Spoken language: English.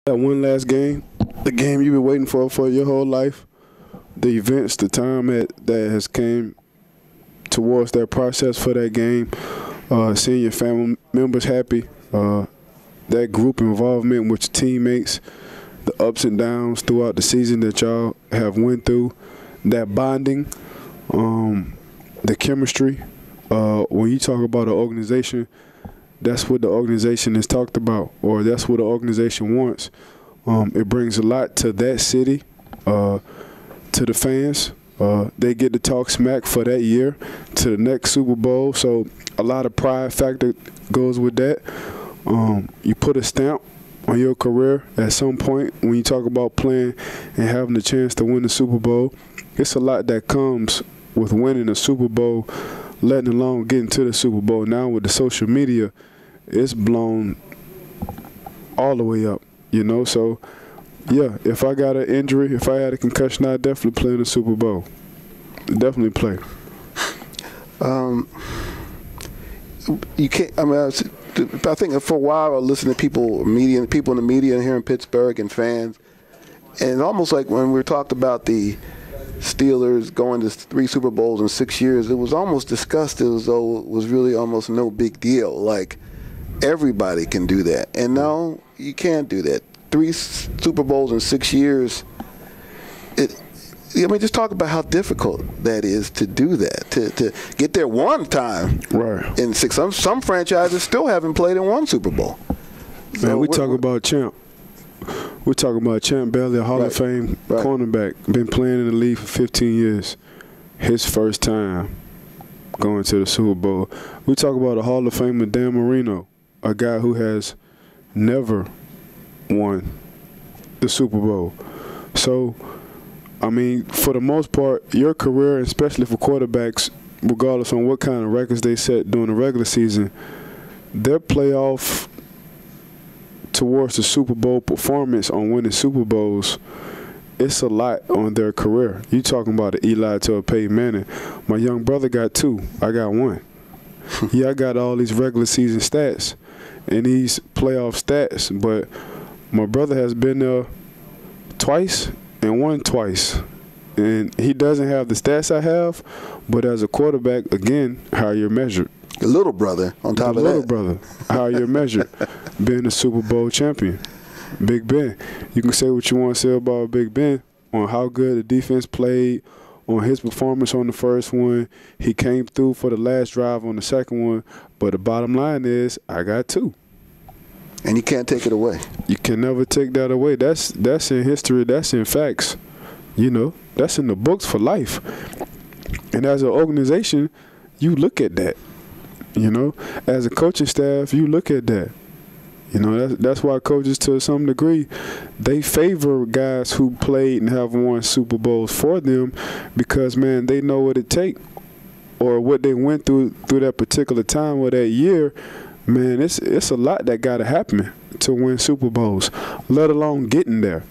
That one last game, the game you've been waiting for your whole life, the events, the time that has came towards that process for that game, seeing your family members happy, that group involvement with your teammates, the ups and downs throughout the season that y'all have went through, that bonding, the chemistry. When you talk about an organization, that's what the organization is talked about, or that's what the organization wants. It brings a lot to that city, to the fans. They get to talk smack for that year to the next Super Bowl. So a lot of pride factor goes with that. You put a stamp on your career at some point when you talk about playing and having the chance to win the Super Bowl. It's a lot that comes with winning a Super Bowl, letting alone getting to the Super Bowl. Now with the social media, it's blown all the way up, you know. So, yeah, if I got an injury, if I had a concussion, I'd definitely play in the Super Bowl. Definitely play. You can't. I mean, I think for a while I listened to people in the media here in Pittsburgh and fans, and almost like when we talked about the Steelers going to 3 Super Bowls in 6 years, it was almost discussed as though it was really almost no big deal. Like everybody can do that, and no, you can't do that. 3 Super Bowls in 6 years. I mean, just talk about how difficult that is to do that, to get there one time. Right. In 6. Some franchises still haven't played in 1 Super Bowl. So man, we talk about Champ. We're talking about Champ Bailey, a Hall of Fame cornerback, been playing in the league for 15 years. His first time going to the Super Bowl. We talk about a Hall of Famer, Dan Marino, a guy who has never won the Super Bowl. So, I mean, for the most part, your career, especially for quarterbacks, regardless on what kind of records they set during the regular season, their playoff towards the Super Bowl performance on winning Super Bowls, it's a lot on their career. You talking about an Eli to a Peyton Manning. My young brother got 2. I got 1. Yeah, I got all these regular season stats and these playoff stats, but my brother has been there twice and won twice. And he doesn't have the stats I have, but as a quarterback, again, how you're measured. The little brother on top of that. The little brother, how you're measured, being a Super Bowl champion. Big Ben. You can say what you want to say about Big Ben on how good the defense played, on his performance on the first one. He came through for the last drive on the second one. But the bottom line is, I got 2. And you can't take it away. You can never take that away. That's in history. That's in facts. You know, that's in the books for life. And as an organization, you look at that. You know, as a coaching staff, you look at that. You know, that's why coaches, to some degree, they favor guys who played and have won Super Bowls for them because, man, they know what it takes or what they went through that particular time or that year. Man, it's a lot that got to happen to win Super Bowls, let alone getting there.